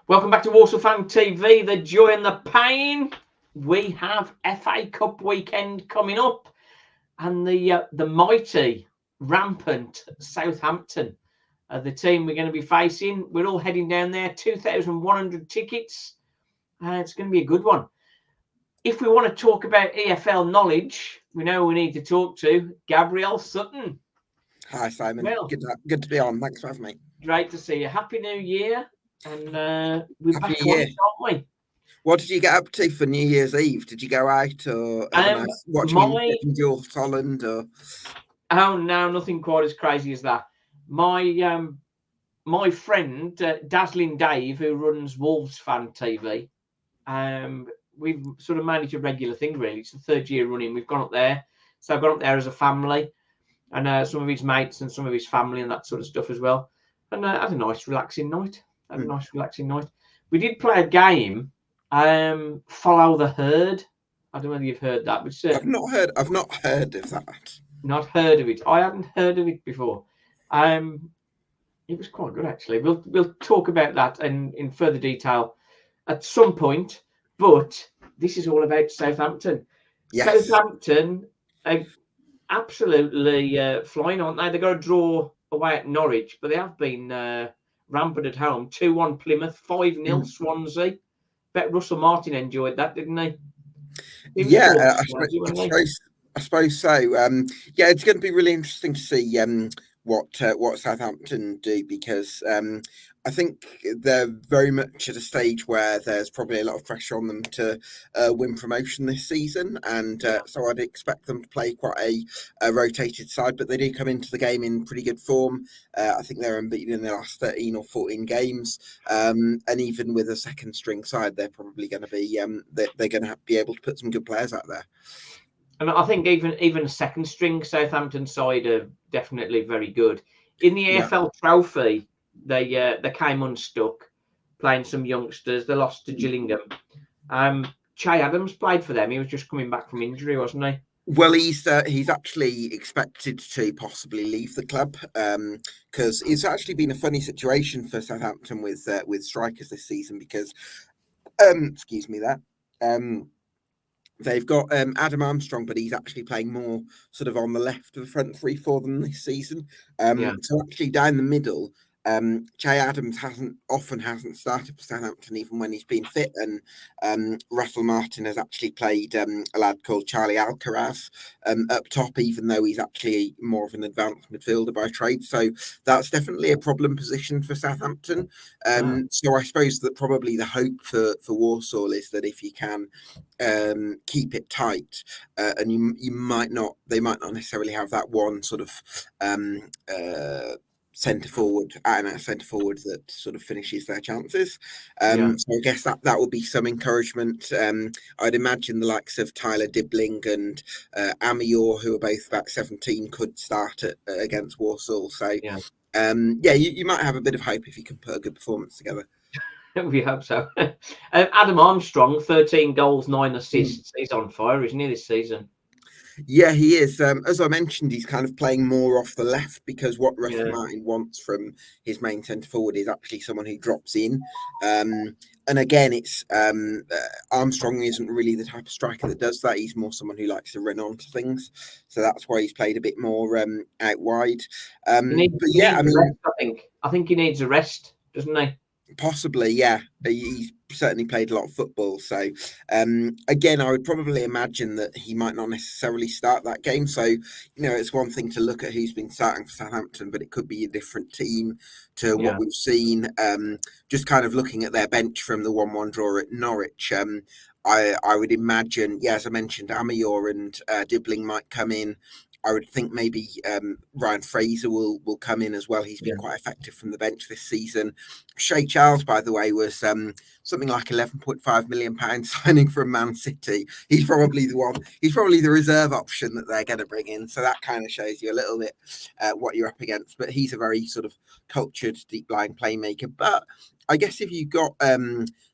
Welcome back to Walsall Fan TV, the joy and the pain. We have FA Cup weekend coming up, and the mighty, rampant Southampton are the team we're going to be facing. We're all heading down there, 2,100 tickets. It's going to be a good one. If we want to talk about EFL knowledge, we know who we need to talk to, Gabriel Sutton. Hi, Simon. Well, good to be on. Thanks for having me. Great to see you. Happy New Year. And we're Happy back New Year. on it, aren't we? What did you get up to for New Year's Eve? Did you go out or watching in Jules Holland? Or? Oh, no, nothing quite as crazy as that. My friend, Dazzling Dave, who runs Wolves Fan TV, we've sort of managed a regular thing, really. It's the third year running. We've gone up there. So I've gone up there as a family and some of his mates and some of his family and that sort of stuff as well. And had a nice, relaxing night. We did play a game, Follow the Herd. I don't know whether you've heard that. But I've not heard of that. Not heard of it. I hadn't heard of it before. It was quite good, actually. We'll talk about that in further detail at some point. But this is all about Southampton. Yes. Southampton are absolutely flying, aren't they? They've got a draw away at Norwich, but they have been rampant at home. 2-1 Plymouth, 5-0 Swansea. Bet Russell Martin enjoyed that, didn't he? Yeah, I suppose so. Yeah, it's going to be really interesting to see what Southampton do, because I think they're very much at a stage where there's probably a lot of pressure on them to win promotion this season, and so I'd expect them to play quite a rotated side, but they do come into the game in pretty good form. I think they're unbeaten in their last 13 or 14 games, and even with a second string side, they're probably going to be they're going to be able to put some good players out there. And I think even a second string Southampton side are definitely very good. In the AFL Trophy, they came unstuck playing some youngsters. They lost to Gillingham. Che Adams played for them. He was just coming back from injury, wasn't he? Well, he's actually expected to possibly leave the club, because it's actually been a funny situation for Southampton with strikers this season, because they've got Adam Armstrong, but he's actually playing more sort of on the left of the front three for them this season. So actually down the middle, Che Adams hasn't started for Southampton even when he's been fit, and Russell Martin has actually played a lad called Charlie Alcaraz up top, even though he's actually more of an advanced midfielder by trade. So that's definitely a problem position for Southampton. So I suppose that probably the hope for Walsall is that if you can keep it tight, and they might not necessarily have that one sort of centre forward that sort of finishes their chances. So I guess that will be some encouragement. I'd imagine the likes of Tyler Dibbling and Amior, who are both about 17, could start against Walsall. So you might have a bit of hope if you can put a good performance together. We hope so. Adam Armstrong, 13 goals, 9 assists. He's on fire, isn't he, this season? Yeah, he is. As I mentioned, he's kind of playing more off the left, because what Russell Martin wants from his main centre forward is actually someone who drops in. And again, it's Armstrong isn't really the type of striker that does that. He's more someone who likes to run onto things. So that's why he's played a bit more out wide. I think he needs a rest, doesn't he? Possibly, yeah. He's certainly played a lot of football. So, again, I would probably imagine that he might not necessarily start that game. So, it's one thing to look at who's been starting for Southampton, but it could be a different team to what we've seen. Just kind of looking at their bench from the 1-1 draw at Norwich, I would imagine, as I mentioned, Amior and Dibbling might come in. I would think maybe Ryan Fraser will come in as well. He's been quite effective from the bench this season. Shay Charles, by the way, was something like £11.5 million signing from Man City. He's probably the one. He's probably the reserve option that they're going to bring in. So that kind of shows you a little bit what you're up against. But he's a very sort of cultured, deep-lying playmaker. But I guess if you've got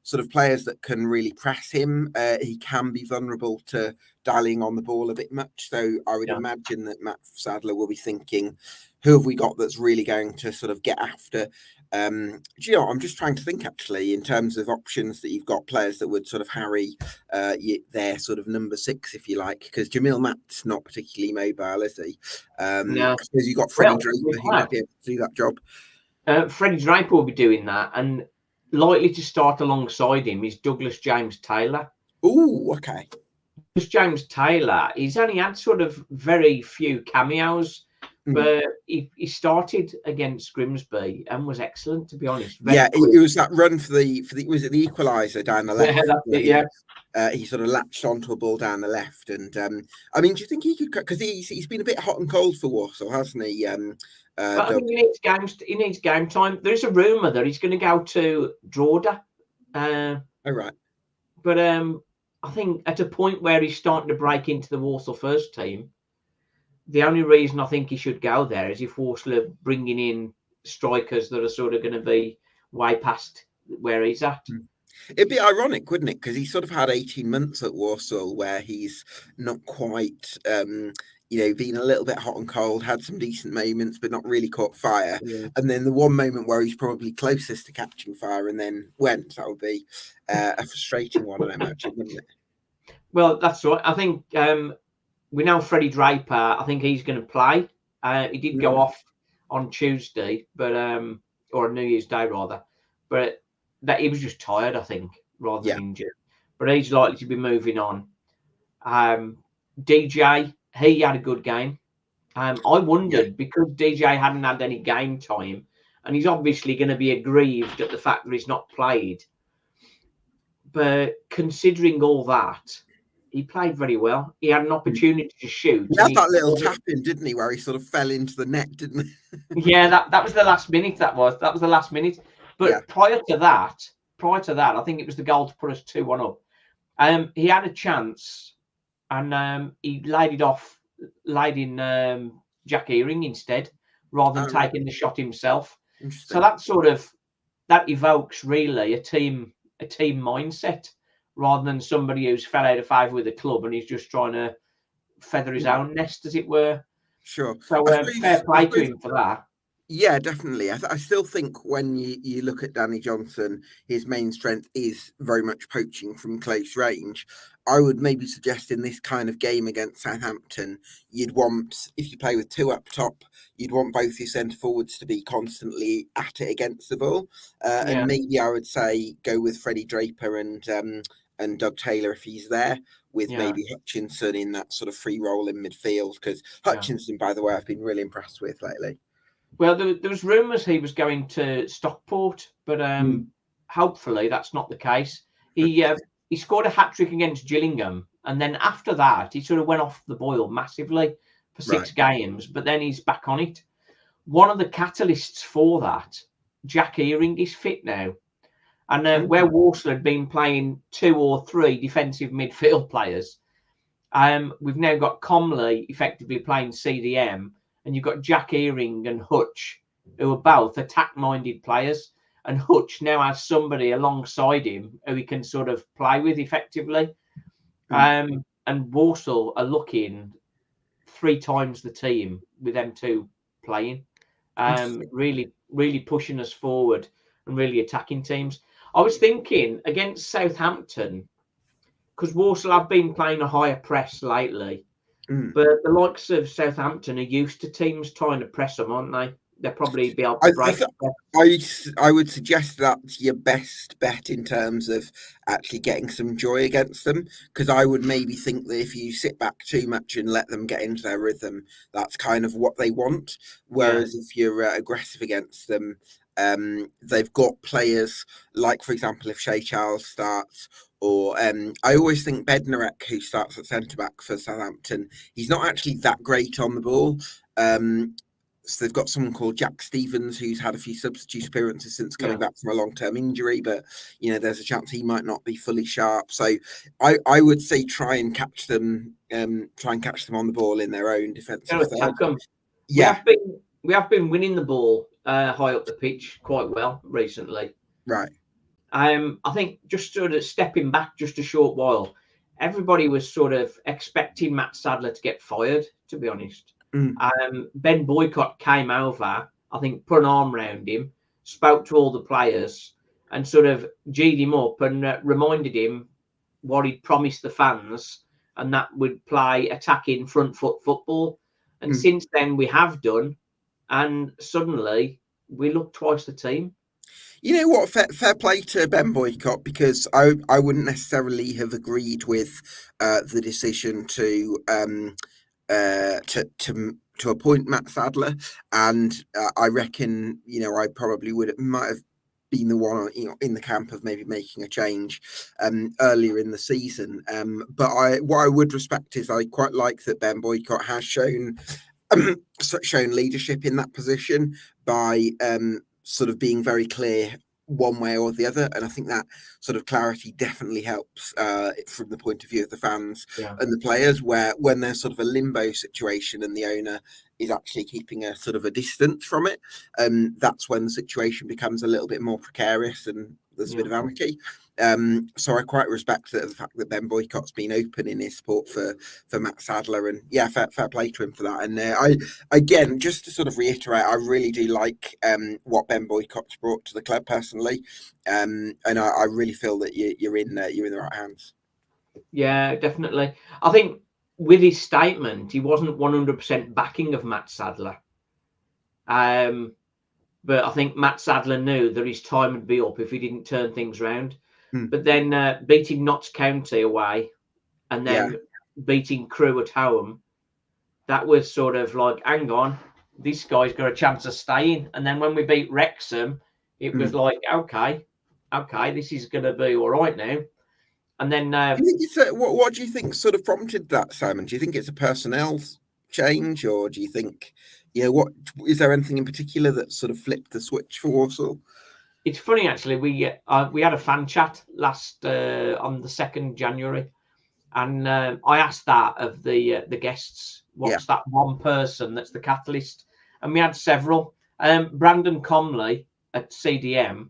sort of players that can really press him, he can be vulnerable to dialing on the ball a bit much. So I would imagine that Matt Sadler will be thinking, who have we got that's really going to sort of get after Do you know what? I'm just trying to think actually in terms of options that you've got, players that would sort of harry their sort of number 6, if you like, because Jamil Matt's not particularly mobile, is he? No. I suppose you've got Freddie Well, Draper who might be able to do that job. Freddie Draper will be doing that, and likely to start alongside him is Douglas James Taylor. Oh, okay. Douglas James Taylor, he's only had sort of very few cameos, but he started against Grimsby and was excellent, to be honest. It was that run for the was it the equaliser down the left? Yeah, that's it, yeah. He sort of latched onto a ball down the left, and I mean, do you think he could? Because he's been a bit hot and cold for Walsall, hasn't he? But I think he needs game time. There's a rumour that he's going to go to Drogheda. Right. But I think at a point where he's starting to break into the Walsall first team, the only reason I think he should go there is if Walsall are bringing in strikers that are sort of going to be way past where he's at. It'd be ironic, wouldn't it? Because he sort of had 18 months at Walsall where he's not quite, been a little bit hot and cold, had some decent moments, but not really caught fire. Yeah. And then the one moment where he's probably closest to catching fire and then went, that would be a frustrating one, I imagine, wouldn't it? Well, that's right. I think we know Freddie Draper. I think he's going to play. He did go off on Tuesday, but or New Year's Day rather, but that he was just tired, I think, rather than injured. But he's likely to be moving on. DJ, he had a good game. I wondered because DJ hadn't had any game time, and he's obviously going to be aggrieved at the fact that he's not played. But considering all that, he played very well. He had an opportunity to shoot. He had that little tap in, didn't he, where he sort of fell into the net, didn't he? Yeah, that was the last minute. That was the last minute. But prior to that, I think it was the goal to put us 2-1 up. He had a chance, and he laid in Jack Earing instead, rather than taking the shot himself. So that evokes really a team mindset, rather than somebody who's fell out of favour with the club and he's just trying to feather his own nest, as it were. Sure. So fair play to him for that. Yeah, definitely. I still think when you look at Danny Johnson, his main strength is very much poaching from close range. I would maybe suggest in this kind of game against Southampton, you'd want, if you play with 2 up top, you'd want both your centre forwards to be constantly at it against the ball. And maybe I would say go with Freddie Draper and Doug Taylor if he's there, with maybe Hutchinson in that sort of free role in midfield. Because Hutchinson, by the way, I've been really impressed with lately. Well, there was rumours he was going to Stockport, but hopefully that's not the case. He scored a hat-trick against Gillingham, and then after that, he sort of went off the boil massively for 6 games, but then he's back on it. One of the catalysts for that, Jack Earing, is fit now. And where Walsall had been playing 2 or 3 defensive midfield players, we've now got Comley effectively playing CDM, and you've got Jack Earing and Hutch, who are both attack-minded players. And Hutch now has somebody alongside him who he can sort of play with effectively. And Walsall are looking 3 times the team with them 2 playing. Really, really pushing us forward and really attacking teams. I was thinking against Southampton, because Walsall have been playing a higher press lately, but the likes of Southampton are used to teams trying to press them, aren't they? They'll probably be able to break. I would suggest that's your best bet in terms of actually getting some joy against them, because I would maybe think that if you sit back too much and let them get into their rhythm, that's kind of what they want. Whereas if you're aggressive against them, they've got players like, for example, if Shea Charles starts, or I always think Bednarek, who starts at centre-back for Southampton, he's not actually that great on the ball. So they've got someone called Jack Stevens, who's had a few substitute appearances since coming back from a long-term injury, but there's a chance he might not be fully sharp. So I would say try and catch them on the ball in their own defensive third. Yeah, we have been winning the ball high up the pitch quite well recently. Right. I think just sort of stepping back just a short while, everybody was sort of expecting Matt Sadler to get fired, to be honest. Ben Boycott came over, I think, put an arm around him, spoke to all the players and sort of G'd him up and reminded him what he'd promised the fans, and that would play attacking front foot football. And since then we have done, and suddenly we look twice the team. You know what? Fair play to Ben Boycott, because I wouldn't necessarily have agreed with the decision to appoint Matt Sadler, and I reckon I probably might have been the one in the camp of maybe making a change earlier in the season. But what I would respect is I quite like that Ben Boycott has shown leadership in that position by sort of being very clear one way or the other, and I think that sort of clarity definitely helps from the point of view of the fans and the players, where when there's sort of a limbo situation and the owner is actually keeping a sort of a distance from it, that's when the situation becomes a little bit more precarious and there's a bit of anarchy. So I quite respect the fact that Ben Boycott's been open in his support for Matt Sadler, and fair play to him for that. And I, again, just to sort of reiterate, I really do like what Ben Boycott's brought to the club personally, and I really feel that you're in the right hands. Yeah, definitely. I think with his statement, he wasn't 100% backing of Matt Sadler. But I think Matt Sadler knew that his time would be up if he didn't turn things around. But then beating Notts County away and then beating Crewe at home, that was sort of like, hang on, this guy's got a chance of staying. And then when we beat Wrexham, it was like, okay, this is going to be all right now. And then what do you think sort of prompted that, Simon? Do you think it's a personnel change, or do you think, what is there anything in particular that sort of flipped the switch for Walsall? It's funny, actually. We had a fan chat last on the 2nd January, and I asked that of the guests. What's that one person that's the catalyst? And we had several. Brandon Comley at CDM,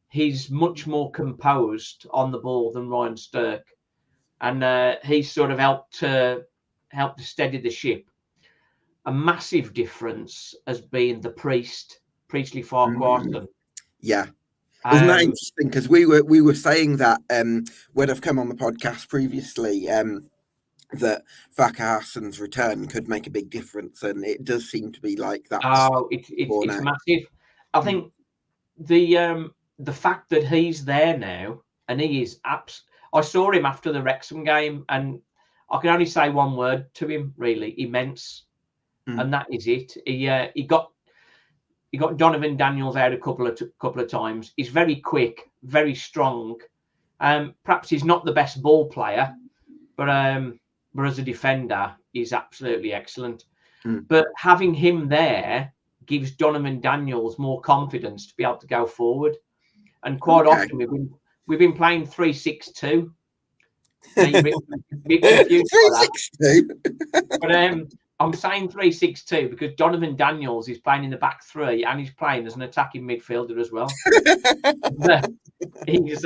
he's much more composed on the ball than Ryan Stirk, and he sort of helped to steady the ship. A massive difference has been the Priestley Farquharson. Yeah. Isn't that interesting? Because we were saying that when I've come on the podcast previously, that Farquharson's return could make a big difference, and it does seem to be like that. Oh, it's massive. I think the fact that he's there now, and he is I saw him after the Wrexham game, and I can only say one word to him, really: immense. And that is it. He got Donovan Daniels out a couple of times. He's very quick, very strong. Perhaps he's not the best ball player, but as a defender, he's absolutely excellent. But having him there gives Donovan Daniels more confidence to be able to go forward. And quite often we've been playing 3-6-2. 3-6-2. But I'm saying 3-6-2 because Donovan Daniels is playing in the back three and he's playing as an attacking midfielder as well. He's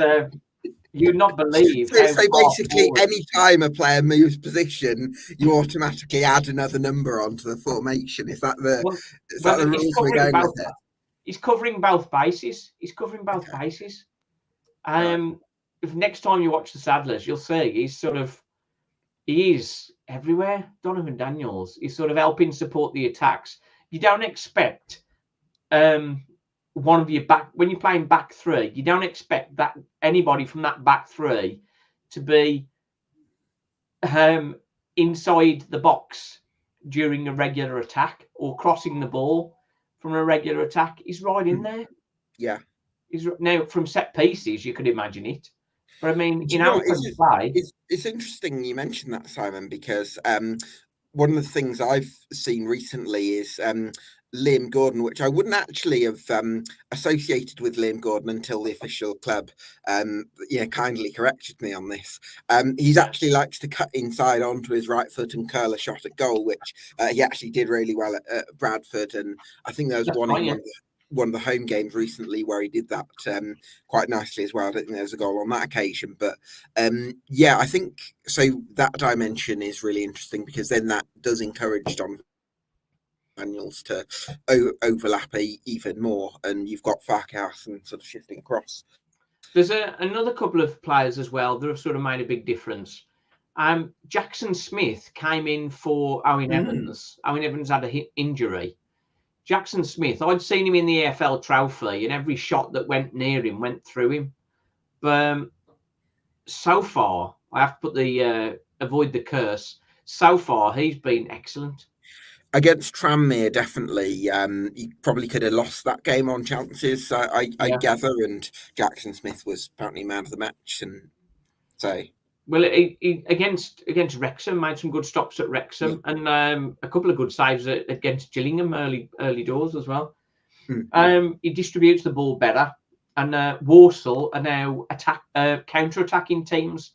you'd not believe. So basically, any time a player moves position, you automatically add another number onto the formation. Is that the rules we're going with there? He's covering both bases. If next time you watch the Sadlers, you'll see he is everywhere. Donovan Daniels is sort of helping support the attacks. You don't expect one of your back when you're playing back three. You don't expect that anybody from that back three to be inside the box during a regular attack or crossing the ball from a regular attack. He's right in there. Yeah. Now from set pieces, you could imagine it. But I mean, it's interesting you mentioned that, Simon, because one of the things I've seen recently is Liam Gordon, which I wouldn't actually have associated with Liam Gordon until the official club kindly corrected me on this. He's actually likes to cut inside onto his right foot and curl a shot at goal, which he actually did really well at Bradford. And I think there was one of the home games recently where he did that quite nicely as well. I don't think there was a goal on that occasion, but I think so. That dimension is really interesting because then that does encourage Donovan Daniels to overlap even more, and you've got Farkas and sort of shifting across. There's another couple of players as well that have sort of made a big difference. Jackson Smith came in for Owen Evans. Owen Evans had a injury. Jackson Smith, I'd seen him in the AFL trophy, and every shot that went near him went through him. But so far, I have to put the avoid the curse. So far, he's been excellent. Against Tranmere, definitely. He probably could have lost that game on chances, I gather. And Jackson Smith was apparently man of the match, and so. Well, he against Wrexham made some good stops at Wrexham, and a couple of good saves against Gillingham early doors as well. He distributes the ball better, and Walsall are now counter-attacking teams.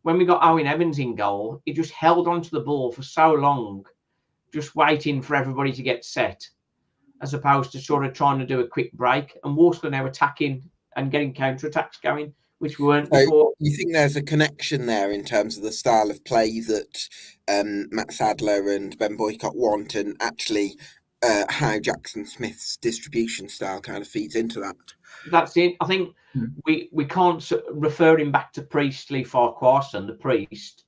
When we got Owen Evans in goal, he just held onto the ball for so long, just waiting for everybody to get set, as opposed to sort of trying to do a quick break. And Walsall are now attacking and getting counter-attacks going, which we weren't before. You think there's a connection there in terms of the style of play that Matt Sadler and Ben Boycott want, and actually how Jackson Smith's distribution style kind of feeds into that? That's it. I think we can't refer him back to Priestley, Farquharson, the priest.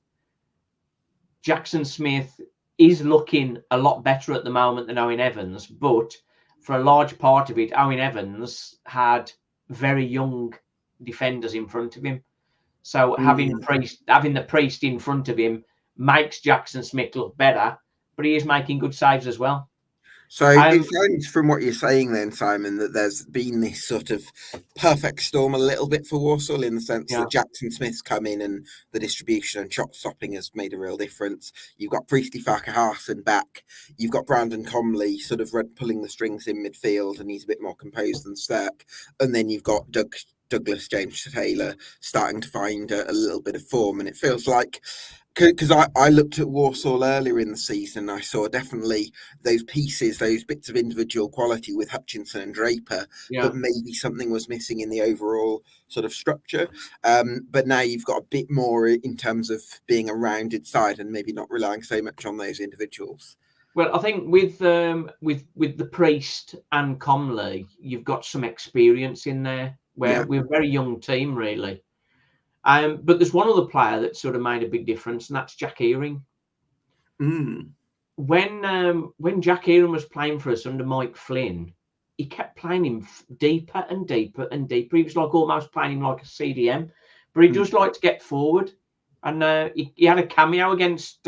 Jackson Smith is looking a lot better at the moment than Owen Evans, but for a large part of it, Owen Evans had very young defenders in front of him. So having the priest in front of him makes Jackson Smith look better, but he is making good saves as well. So it sounds from what you're saying then, Simon, that there's been this sort of perfect storm a little bit for Walsall, in the sense that Jackson Smith's come in and the distribution and shot stopping has made a real difference. You've got Priestley Farquharson back. You've got Brandon Comley sort of pulling the strings in midfield, and he's a bit more composed and Stark. And then you've got Douglas James Taylor starting to find a little bit of form. And it feels like, because I looked at Walsall earlier in the season, I saw definitely those pieces, those bits of individual quality with Hutchinson and Draper, but maybe something was missing in the overall sort of structure. But now you've got a bit more in terms of being a rounded side and maybe not relying so much on those individuals. Well, I think with the Priest and Comley, you've got some experience in there, where we're a very young team, really. But there's one other player that sort of made a big difference, and that's Jack Earing. When Jack Earing was playing for us under Mike Flynn, he kept playing him deeper and deeper and deeper. He was like almost playing him like a CDM, but he does like to get forward. And he had a cameo against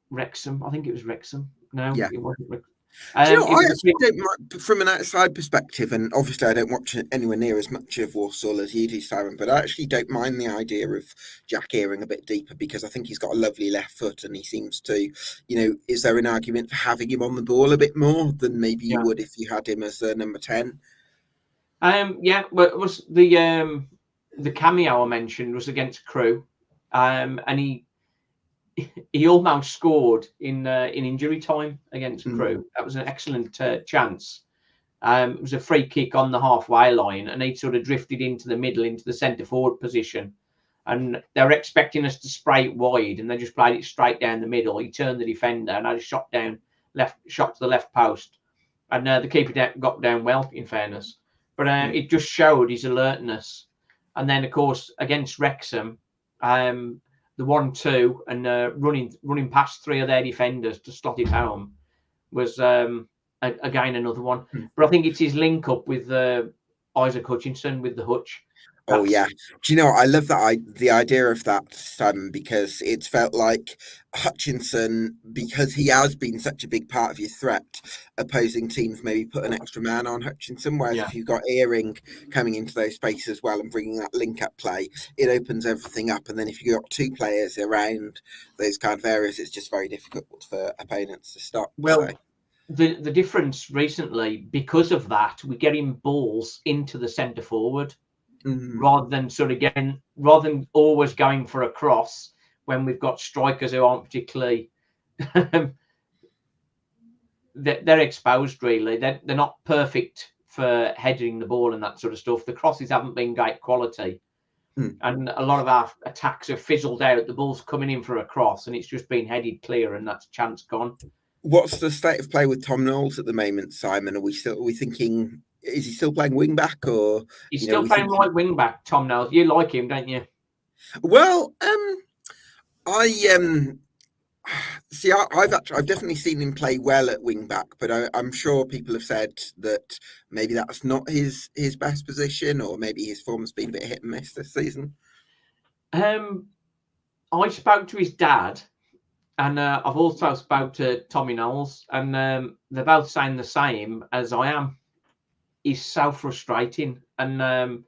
Wrexham. I think it was Wrexham. No, it wasn't Wrexham. Do you know, I actually don't mind, from an outside perspective, and obviously I don't watch anywhere near as much of Walsall as you do, Simon, but I actually don't mind the idea of Jack Earing a bit deeper, because I think he's got a lovely left foot, and he seems to, is there an argument for having him on the ball a bit more than maybe you would if you had him as number 10? Well, it was the cameo I mentioned was against Crewe, and he almost scored in injury time against Crewe. That was an excellent chance. It was a free kick on the halfway line, and he sort of drifted into the middle, into the centre forward position. And they were expecting us to spray it wide, and they just played it straight down the middle. He turned the defender and had a shot to the left post. And the keeper got down well, in fairness. But it just showed his alertness. And then, of course, against Wrexham, the 1-2 and running past three of their defenders to slot it home was again another one. But I think it's his link up with Isaac Hutchinson with the Hutch. Oh yeah, do you know, I love the idea of that, Simon, because it's felt like Hutchinson, because he has been such a big part of your threat, opposing teams maybe put an extra man on Hutchinson, whereas if you've got Earing coming into those spaces as well and bringing that link-up play, it opens everything up. And then if you've got two players around those kind of areas, it's just very difficult for opponents to stop. Well, the difference recently, because of that, we're getting balls into the centre forward. Rather than always going for a cross when we've got strikers who aren't particularly they're exposed, really. They're not perfect for heading the ball and that sort of stuff. The crosses haven't been great quality. And a lot of our attacks have fizzled out. The ball's coming in for a cross and it's just been headed clear, and that's chance gone. What's the state of play with Tom Knowles at the moment, Simon? Are we thinking, is he still playing wing back, or He's you know, still we playing thinking? right wing back, Tom Knowles. You like him, don't you? Well, I see. I've definitely seen him play well at wing back, but I'm sure people have said that maybe that's not his best position, or maybe his form's been a bit hit and miss this season. I spoke to his dad, and I've also spoke to Tommy Knowles, and they're both saying the same as I am. He's so frustrating, and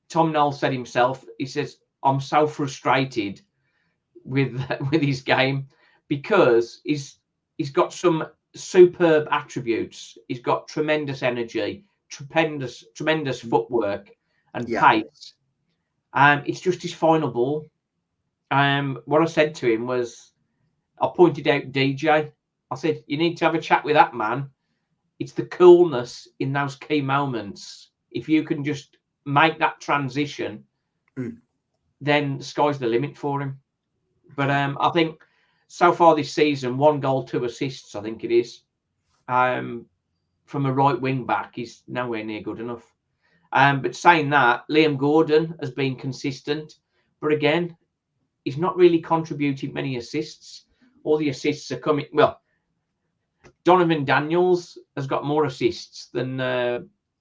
Tom Knowles said himself, he says, I'm so frustrated with his game because he's got some superb attributes. He's got tremendous energy, tremendous footwork and pace. It's just his final ball. What I said to him was, I pointed out DJ. I said, you need to have a chat with that man. It's the coolness in those key moments. If you can just make that transition, then the sky's the limit for him. But I think so far this season, 1 goal, 2 assists, I think it is. From a right wing back, he's nowhere near good enough. But saying that, Liam Gordon has been consistent. But again, he's not really contributed many assists. All the assists are coming. Well, Donovan Daniels has got more assists than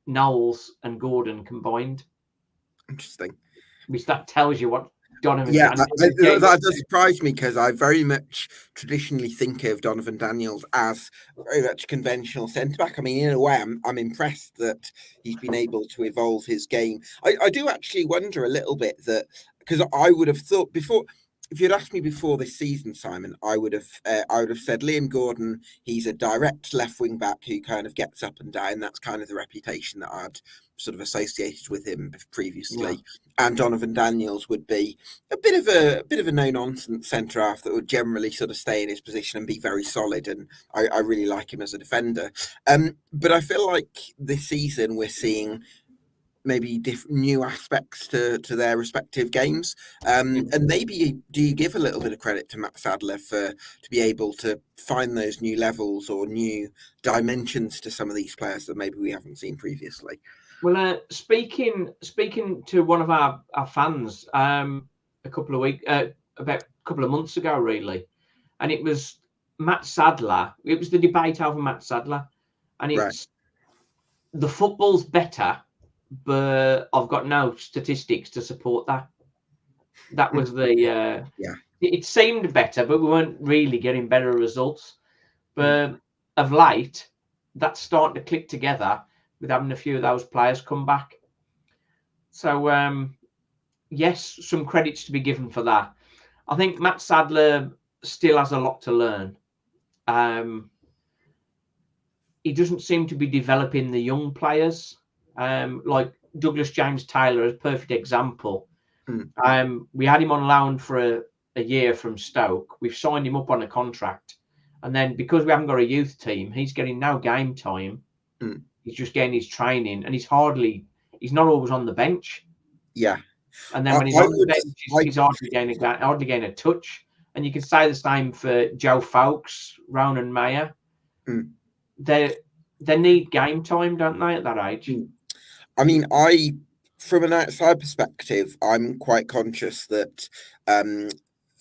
Knowles and Gordon combined. Interesting. Which that tells you what Donovan Daniels. That does surprise me, because I very much traditionally think of Donovan Daniels as very much conventional centre back. I mean, in a way, I'm impressed that he's been able to evolve his game. I do actually wonder a little bit that, because I would have thought before, if you'd asked me before this season, Simon, I would have said Liam Gordon. He's a direct left wing back who kind of gets up and down. That's kind of the reputation that I'd sort of associated with him previously. Yeah. And Donovan Daniels would be a bit of a no nonsense centre half that would generally sort of stay in his position and be very solid. And I really like him as a defender. But I feel like this season we're seeing maybe new aspects to their respective games, and maybe do you give a little bit of credit to Matt Sadler to be able to find those new levels or new dimensions to some of these players that maybe we haven't seen previously? Well, speaking to one of our fans about a couple of months ago, really, and it was Matt Sadler. It was the debate over Matt Sadler, and it's the football's better, but I've got no statistics to support that. That was the It seemed better, but we weren't really getting better results. But of late, that's starting to click together with having a few of those players come back. So yes, some credits to be given for that. I think Matt Sadler still has a lot to learn. He doesn't seem to be developing the young players. Like Douglas James Taylor is a perfect example. We had him on loan for a year from Stoke. We've signed him up on a contract. And then because we haven't got a youth team, he's getting no game time. He's just getting his training, and he's not always on the bench. Yeah. And then when he's on the bench, he's hardly getting a touch. And you can say the same for Joe Fowkes, Ronan Mayer. They need game time, don't they, at that age? I mean, from an outside perspective, I'm quite conscious that,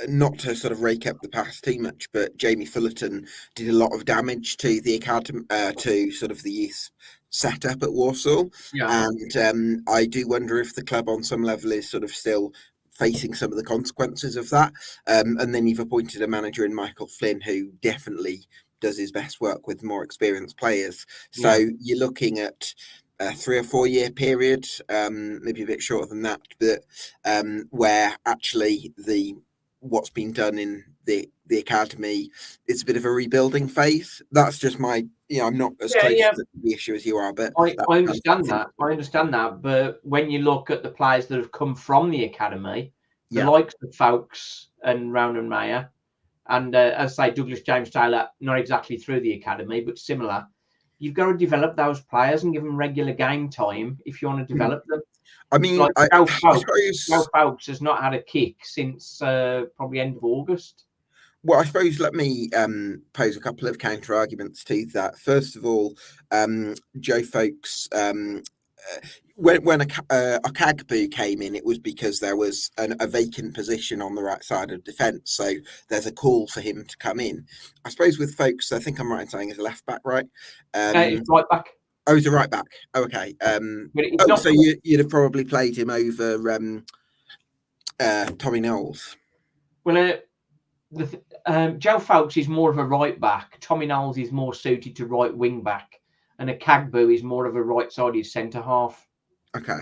not to sort of rake up the past too much, but Jamie Fullerton did a lot of damage to the academy, to sort of the youth setup at Walsall. Yeah. And I do wonder if the club on some level is sort of still facing some of the consequences of that. And then you've appointed a manager in Michael Flynn, who definitely does his best work with more experienced players. So you're looking at a 3 or 4 year period, maybe a bit shorter than that, but where actually what's been done in the academy, it's a bit of a rebuilding phase. That's just my, I'm not as close to the issue as you are, but I understand that. I understand that. But when you look at the players that have come from the academy, the likes of Fowkes and Ronan Mayer, and as I say, Douglas James Taylor, not exactly through the academy, but similar. You've got to develop those players and give them regular game time if you want to develop them. I mean, like Joe Fowkes has not had a kick since probably end of August. Well, I suppose let me pose a couple of counter arguments to that. First of all, Joe Folks, when Okagbu came in, it was because there was a vacant position on the right side of defence. So there's a call for him to come in. I suppose with Folks, I think I'm right in saying he's a left back, right? It's right back. Oh, he's a right back. Okay. But it's not. So you'd have probably played him over Tommy Knowles. Well, Joe Folks is more of a right back. Tommy Knowles is more suited to right wing back, and Okagbu is more of a right-sided centre half. Okay.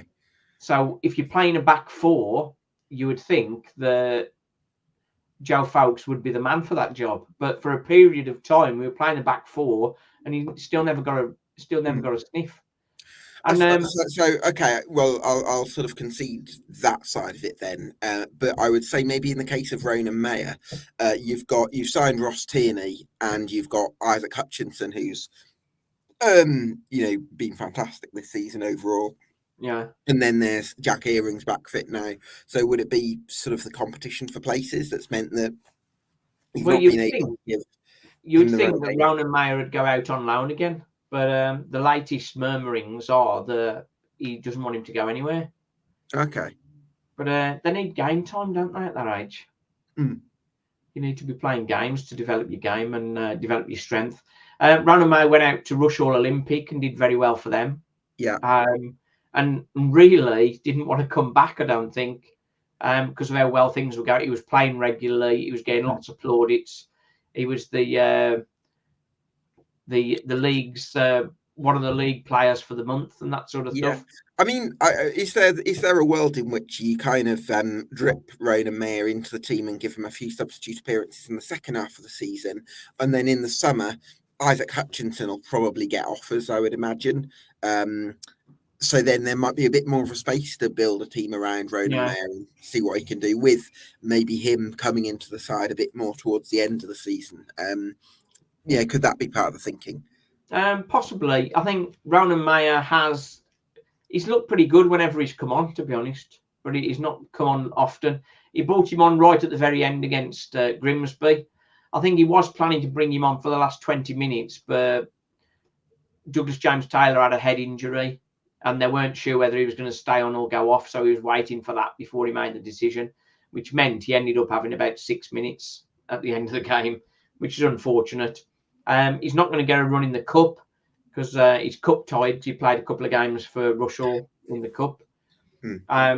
So if you're playing a back four, you would think that Joe Folks would be the man for that job. But for a period of time, we were playing a back four, and he still never got a sniff. And so okay, well, I'll sort of concede that side of it then. But I would say maybe in the case of Ronan Mayer, you've signed Ross Tierney and you've got Isaac Hutchinson, who's been fantastic this season overall. Yeah. And then there's Jack Earings back fit now. So would it be sort of the competition for places that's meant that you've not been able to give? You'd think that Ronan Mayer would go out on loan again. But the latest murmurings are that he doesn't want him to go anywhere. Okay. But they need game time, don't they, at that age? Mm. You need to be playing games to develop your game and develop your strength. Ronan Mayer went out to Rushall Olympic and did very well for them. Yeah. And really didn't want to come back, I don't think, because of how well things were going. He was playing regularly. He was getting lots of plaudits. He was the league's one of the league players for the month and that sort of stuff. I mean, is there a world in which you kind of drip Ronan Mayer into the team and give him a few substitute appearances in the second half of the season, and then in the summer, Isaac Hutchinson will probably get offers, I would imagine. So then there might be a bit more of a space to build a team around Ronan Mayer and see what he can do, with maybe him coming into the side a bit more towards the end of the season. Could that be part of the thinking? Possibly. I think Ronan Mayer he's looked pretty good whenever he's come on, to be honest, but he's not come on often. He brought him on right at the very end against Grimsby. I think he was planning to bring him on for the last 20 minutes, but Douglas James-Taylor had a head injury and they weren't sure whether he was going to stay on or go off, so he was waiting for that before he made the decision, which meant he ended up having about 6 minutes at the end of the game, which is unfortunate. He's not going to get a run in the cup because he's cup tied. He played a couple of games for Rushall in the cup,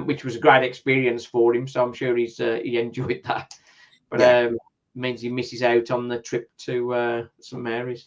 which was a great experience for him. So I'm sure he enjoyed that. But means he misses out on the trip to St Mary's.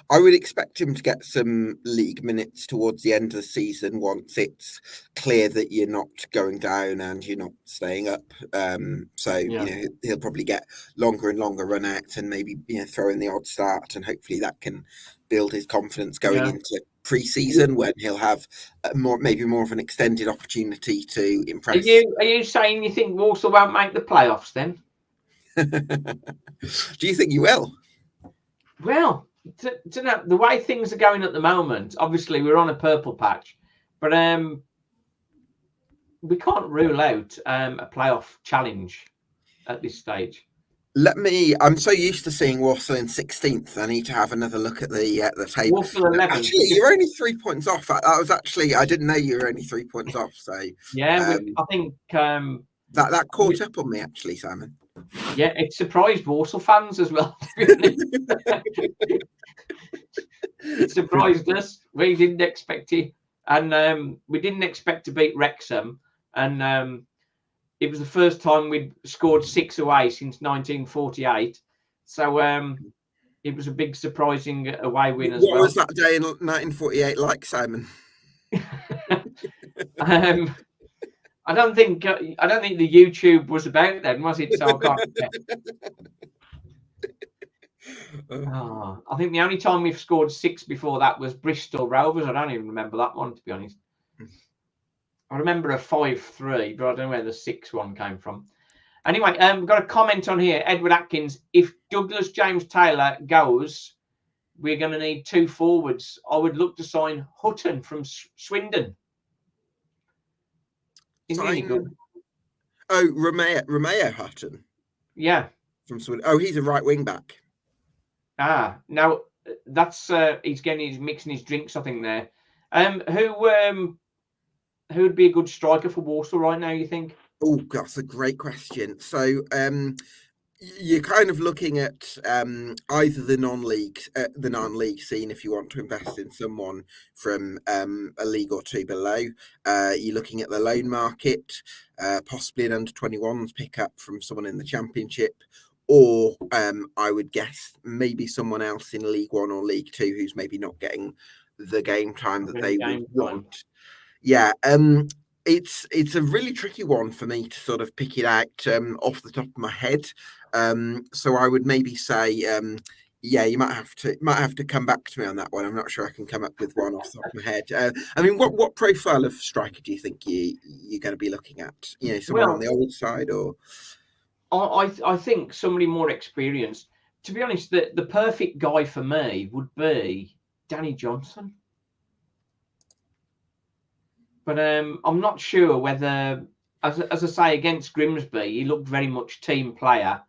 I would expect him to get some league minutes towards the end of the season once it's clear that you're not going down and you're not staying up. He'll probably get longer and longer run outs and maybe throw in the odd start, and hopefully that can build his confidence going into pre-season when he'll have maybe more of an extended opportunity to impress. Are you saying you think Walsall won't make the playoffs then? Do you think you will? Well, the way things are going at the moment, obviously we're on a purple patch, but we can't rule out a playoff challenge at this stage. I'm so used to seeing Walsall in 16th. I need to have another look at the table. Walsall 11th. Actually, you're only 3 points off. I didn't know you were only 3 points off. So yeah, I think that caught up on me actually, Simon. Yeah, it surprised Walsall fans as well. It surprised us. We didn't expect it, and we didn't expect to beat Wrexham. And it was the first time we'd scored 6 away since 1948. So it was a big, surprising away win as well. What was that day in 1948 like, Simon? I don't think the YouTube was about then, was it? So I can't. I think the only time we've scored 6 before that was Bristol Rovers. I don't even remember that one, to be honest. I remember a 5-3, but I don't know where the 6-1 came from. Anyway, we've got a comment on here. Edward Atkins, if Douglas James-Taylor goes, we're going to need 2 forwards. I would look to sign Hutton from Swindon. Isn't he good? Oh, Romeo Hutton. Yeah. from Swindon. Oh, he's a right wing back. Now that's he's mixing his drinks, I think there. Who would be a good striker for Walsall right now, you think? Oh, that's a great question. So you're kind of looking at either the non-league scene if you want to invest in someone from a league or two below. You're looking at the loan market, possibly an under-21s pickup from someone in the Championship, or I would guess maybe someone else in League One or League Two who's maybe not getting the game time that they would want. Yeah, it's a really tricky one for me to sort of pick it out off the top of my head. So I would maybe say, yeah, you might have to come back to me on that one. I'm not sure I can come up with one off the top of my head. I mean, what profile of striker do you think you're going to be looking at? You know, someone on the old side, or I think somebody more experienced. To be honest, the perfect guy for me would be Danny Johnson. But I'm not sure whether, as I say, against Grimsby, he looked very much team player.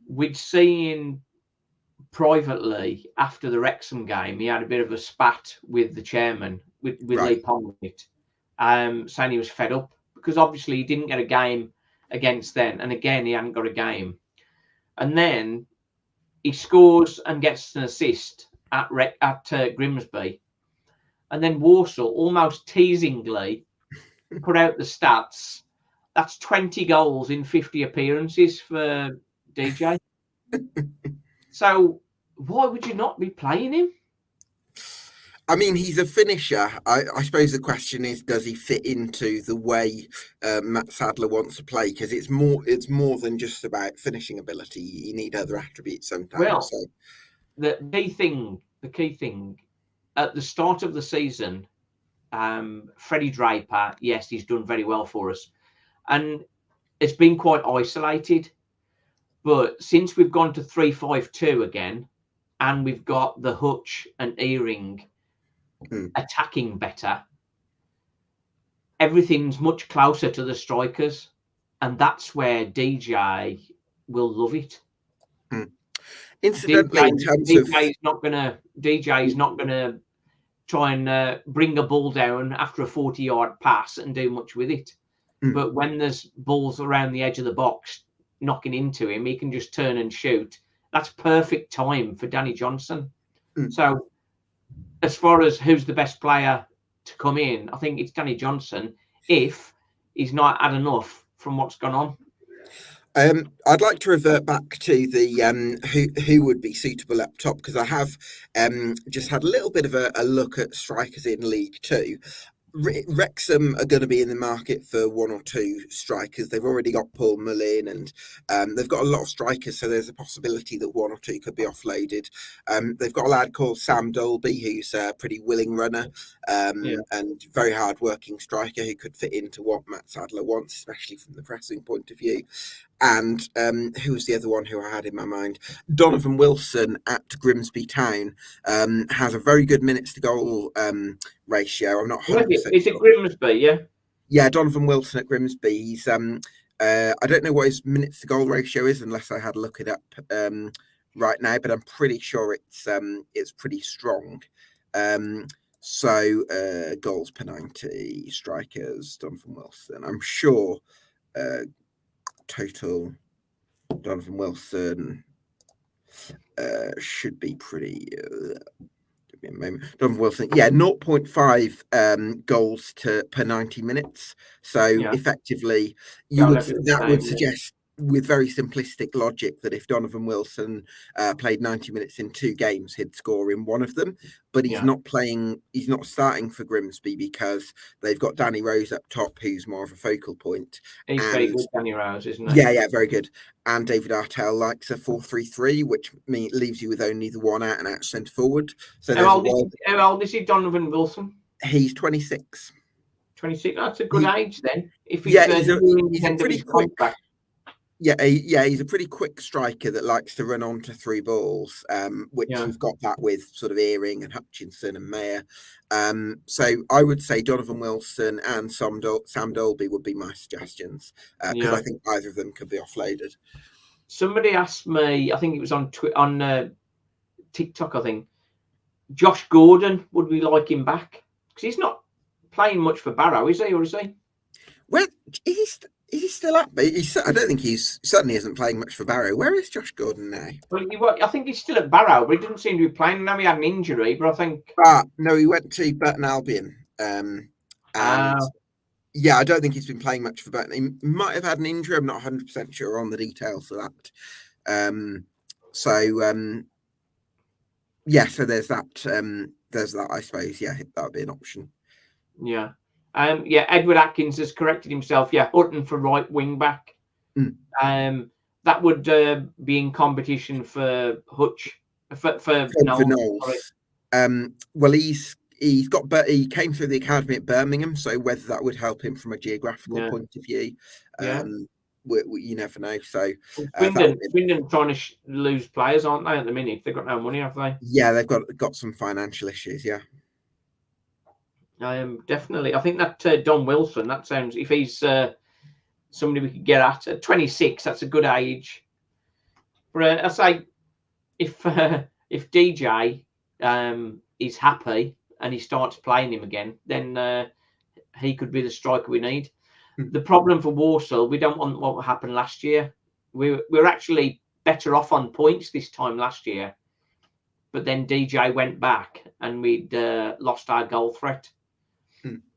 We'd seen privately after the Wrexham game, he had a bit of a spat with the chairman, with Lee Pongit, saying he was fed up because obviously he didn't get a game against them, and again he hadn't got a game, and then he scores and gets an assist at Grimsby. And then Walsall, almost teasingly, put out the stats. That's 20 goals in 50 appearances for DJ. So why would you not be playing him? I mean, he's a finisher. I suppose the question is, does he fit into the way Matt Sadler wants to play? Because it's more than just about finishing ability. You need other attributes sometimes. Well, so. the key thing, at the start of the season, Freddie Draper, yes, he's done very well for us. And it's been quite isolated. But since we've gone to 3-5-2 again, and we've got the Hutch and Earing attacking better, everything's much closer to the strikers. And that's where DJ will love it. Incidentally, DJ is not gonna try and bring a ball down after a 40-yard pass and do much with it. But when there's balls around the edge of the box knocking into him, he can just turn and shoot. That's perfect time for Danny Johnson. So as far as who's the best player to come in, I think it's Danny Johnson if he's not had enough from what's gone on. I'd like to revert back to the who would be suitable up top, because I have just had a little bit of a look at strikers in League Two. Wrexham are going to be in the market for one or two strikers. They've already got Paul Mullin, and they've got a lot of strikers, so there's a possibility that one or two could be offloaded. They've got a lad called Sam Dolby, who's a pretty willing runner and very hard-working striker who could fit into what Matt Sadler wants, especially from the pressing point of view. And who was the other one who I had in my mind? Donovan Wilson at Grimsby Town has a very good minutes to goal ratio. I'm not 100% Is it Grimsby, yeah? Yeah, Donovan Wilson at Grimsby. He's I don't know what his minutes to goal ratio is unless I had to look it up right now, but I'm pretty sure it's pretty strong. So goals per 90, strikers, Donovan Wilson. I'm sure total Donovan Wilson should be pretty give me a moment. Donovan Wilson, 0.5 goals per 90 minutes. So effectively that would suggest, with very simplistic logic, that if Donovan Wilson played 90 minutes in two games, he'd score in one of them. But he's not starting for Grimsby because they've got Danny Rose up top, who's more of a focal point. He's very good, Danny Rose, isn't he? Yeah, very good. And David Artell likes a 4-3-3, which leaves you with only the one out and out centre forward. So how old is he, Donovan Wilson? He's 26. 26. That's a good age then. If he's a pretty quick. He's a pretty quick striker that likes to run onto through balls, which we've got that with sort of Earing and Hutchinson and Mayer. So I would say Donovan Wilson and Sam Dolby would be my suggestions, because I think either of them could be offloaded. Somebody asked me, I think it was on TikTok, I think, Josh Gordon, would we like him back? Because he's not playing much for Barrow, is he, or is he? Well, is he still up? I don't think certainly isn't playing much for Barrow. Where is Josh Gordon now? Well, I think he's still at Barrow, but he doesn't seem to be playing. Now he had an injury, but I think... No, he went to Burton Albion. Yeah, I don't think he's been playing much for Burton. He might have had an injury. I'm not 100% sure on the details of that. So there's that. There's that, I suppose. Yeah, that would be an option. Yeah. Edward Atkins has corrected himself. Yeah, Hutton for right wing back. That would be in competition for Hutch. For Knowles. Well, he came through the academy at Birmingham, so whether that would help him from a geographical point of view, you never know. So Swindon trying to lose players, aren't they, at the minute? They've got no money, have they? Yeah, they've got some financial issues. Yeah. Definitely. I think that Don Wilson, that sounds, if he's somebody we could get at 26, that's a good age. But I say, if DJ is happy and he starts playing him again, then he could be the striker we need. The problem for Walsall, we don't want what happened last year. We're actually better off on points this time last year, but then DJ went back and we'd lost our goal threat.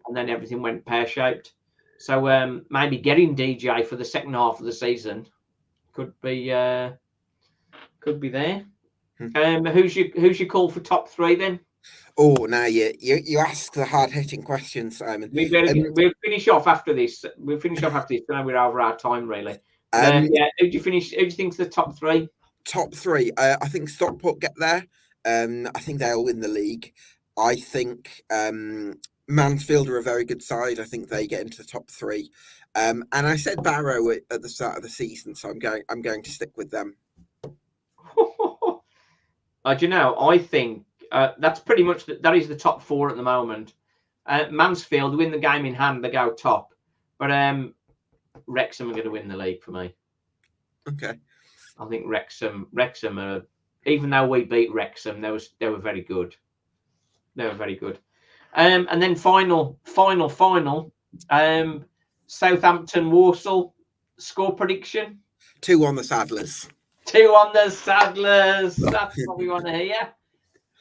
And then everything went pear-shaped. So maybe getting DJ for the second half of the season could be there. Who's your call for top three then? Oh, now you ask the hard-hitting questions, Simon. We'll finish off after this. Now we're over our time, really. Who do you think's the top three? Top three. I think Stockport get there. I think they'll win the league. I think Mansfield are a very good side. I think they get into the top three. And I said Barrow at the start of the season, so I'm going to stick with them. Do you know? I think that's pretty much that is the top four at the moment. Mansfield win the game in hand, they go top. But Wrexham are going to win the league for me. Okay. I think Wrexham are, even though we beat Wrexham, they were very good. They were very good. And then final. Southampton, Walsall, score prediction. 2 on the Saddlers. 2 on the Saddlers. That's what we want to hear.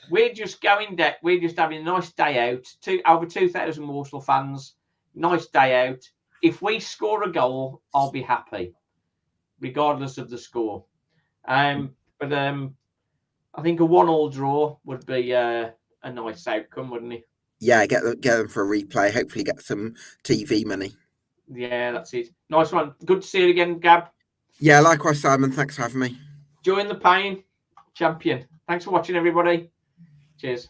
We're just having a nice day out. Over 2,000 Walsall fans. Nice day out. If we score a goal, I'll be happy, regardless of the score. But I think a 1-1 draw would be a nice outcome, wouldn't it? Yeah, get them for a replay. Hopefully get some TV money. Yeah, that's it. Nice one. Good to see you again, Gab. Yeah, likewise, Simon. Thanks for having me. Join the pain, champion. Thanks for watching, everybody. Cheers.